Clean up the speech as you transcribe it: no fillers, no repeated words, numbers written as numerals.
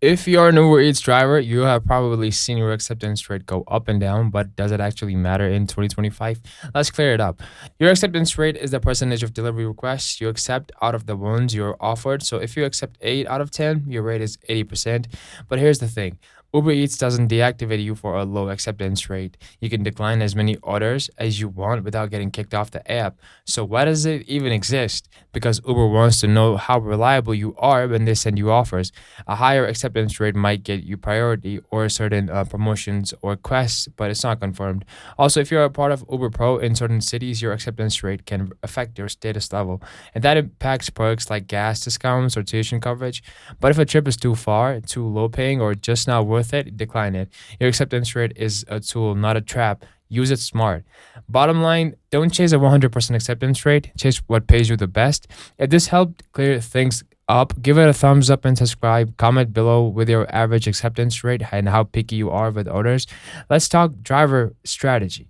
If you're an Uber Eats driver, you have probably seen your acceptance rate go up and down, but does it actually matter in 2025? Let's clear it up. Your acceptance rate is the percentage of delivery requests you accept out of the ones you're offered. So if you accept 8 out of 10, your rate is 80%. But here's the thing. Uber Eats doesn't deactivate you for a low acceptance rate. You can decline as many orders as you want without getting kicked off the app. So why does it even exist? Because Uber wants to know how reliable you are when they send you offers. A higher acceptance rate might get you priority or certain promotions or quests, but it's not confirmed. Also, if you're a part of Uber Pro in certain cities, your acceptance rate can affect your status level, and that impacts perks like gas discounts or tuition coverage. But if a trip is too far, too low paying, or just not worth it, decline it. Your acceptance rate is a tool, not a trap. Use it smart. Bottom line, don't chase a 100% acceptance rate, chase what pays you the best. If this helped clear things up, give it a thumbs up and subscribe. Comment below with your average acceptance rate and how picky you are with orders. Let's talk driver strategy.